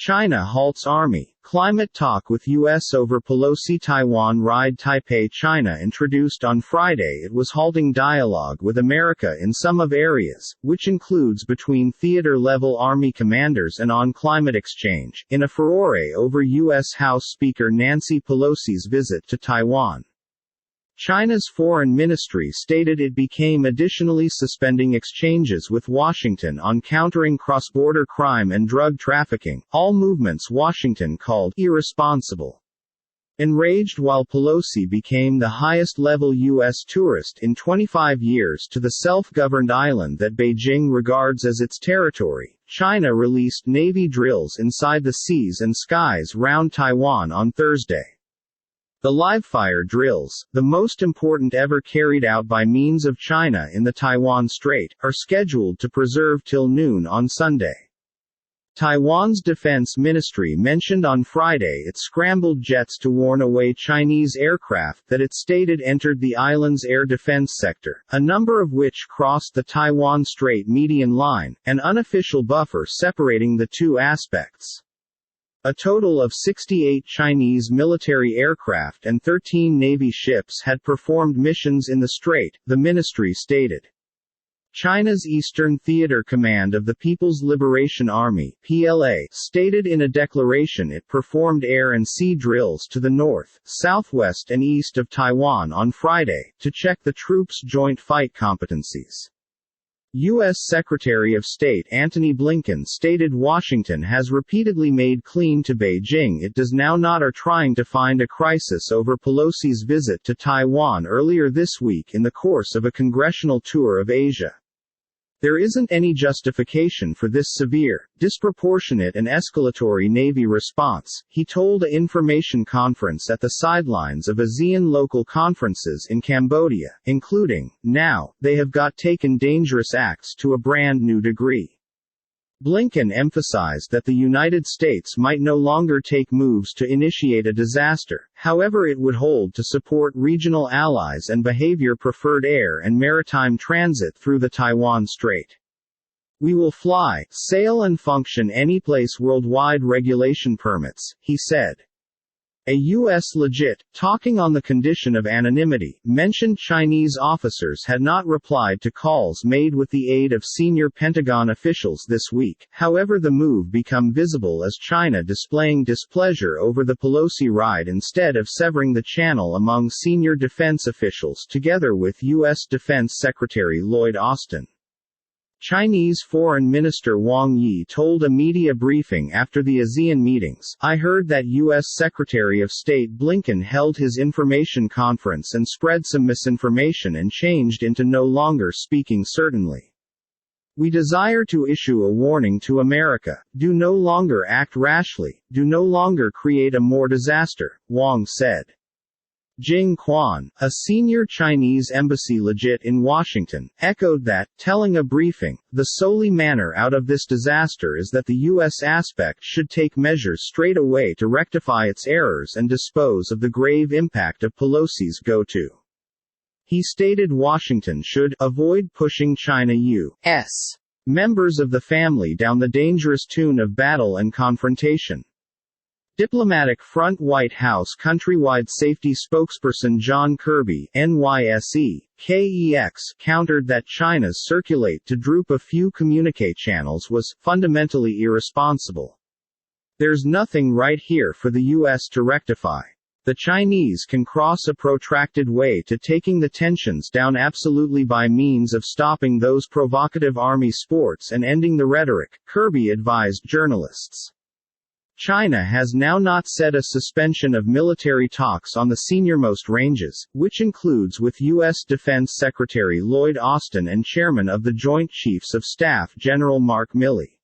China halts Army, climate talk with U.S. over Pelosi Taiwan ride. Taipei, China introduced on Friday it was halting dialogue with America in some of areas, which includes between theater-level Army commanders and on climate exchange, in a furore over U.S. House Speaker Nancy Pelosi's visit to Taiwan. China's foreign ministry stated it became additionally suspending exchanges with Washington on countering cross-border crime and drug trafficking, all movements Washington called irresponsible. Enraged while Pelosi became the highest-level U.S. tourist in 25 years to the self-governed island that Beijing regards as its territory, China released Navy drills inside the seas and skies round Taiwan on Thursday. The live-fire drills, the most important ever carried out by means of China in the Taiwan Strait, are scheduled to preserve till noon on Sunday. Taiwan's defense ministry mentioned on Friday it scrambled jets to warn away Chinese aircraft that it stated entered the island's air defense sector, a number of which crossed the Taiwan Strait median line, an unofficial buffer separating the two aspects. A total of 68 Chinese military aircraft and 13 Navy ships had performed missions in the strait, the ministry stated. China's Eastern Theater Command of the People's Liberation Army (PLA) stated in a declaration it performed air and sea drills to the north, southwest and east of Taiwan on Friday, to check the troops' joint fight competencies. U.S. Secretary of State Antony Blinken stated Washington has repeatedly made clear to Beijing it does now not are trying to find a crisis over Pelosi's visit to Taiwan earlier this week in the course of a congressional tour of Asia. There isn't any justification for this severe, disproportionate and escalatory Navy response, he told an information conference at the sidelines of ASEAN local conferences in Cambodia, including, now, they have got taken dangerous acts to a brand new degree. Blinken emphasized that the United States might no longer take moves to initiate a disaster, however it would hold to support regional allies and behavior preferred air and maritime transit through the Taiwan Strait. We will fly, sail and function anyplace worldwide regulation permits, he said. A U.S. legit, talking on the condition of anonymity, mentioned Chinese officers had not replied to calls made with the aid of senior Pentagon officials this week, however the move become visible as China displaying displeasure over the Pelosi ride instead of severing the channel among senior defense officials together with U.S. Defense Secretary Lloyd Austin. Chinese Foreign Minister Wang Yi told a media briefing after the ASEAN meetings, I heard that U.S. Secretary of State Blinken held his information conference and spread some misinformation and changed into no longer speaking certainly. We desire to issue a warning to America, do no longer act rashly, do no longer create a more disaster, Wang said. Jing Quan, a senior Chinese embassy legit in Washington, echoed that, telling a briefing, the solely manner out of this disaster is that the U.S. aspect should take measures straight away to rectify its errors and dispose of the grave impact of Pelosi's go-to. He stated Washington should avoid pushing China U.S. members of the family down the dangerous tune of battle and confrontation. Diplomatic front White House countrywide safety spokesperson John Kirby, NYSE, KEX, countered that China's circulate to droop a few communique channels was fundamentally irresponsible. There's nothing right here for the U.S. to rectify. The Chinese can cross a protracted way to taking the tensions down absolutely by means of stopping those provocative army sports and ending the rhetoric, Kirby advised journalists. China has now not set a suspension of military talks on the senior-most ranges, which includes with U.S. Defense Secretary Lloyd Austin and Chairman of the Joint Chiefs of Staff General Mark Milley.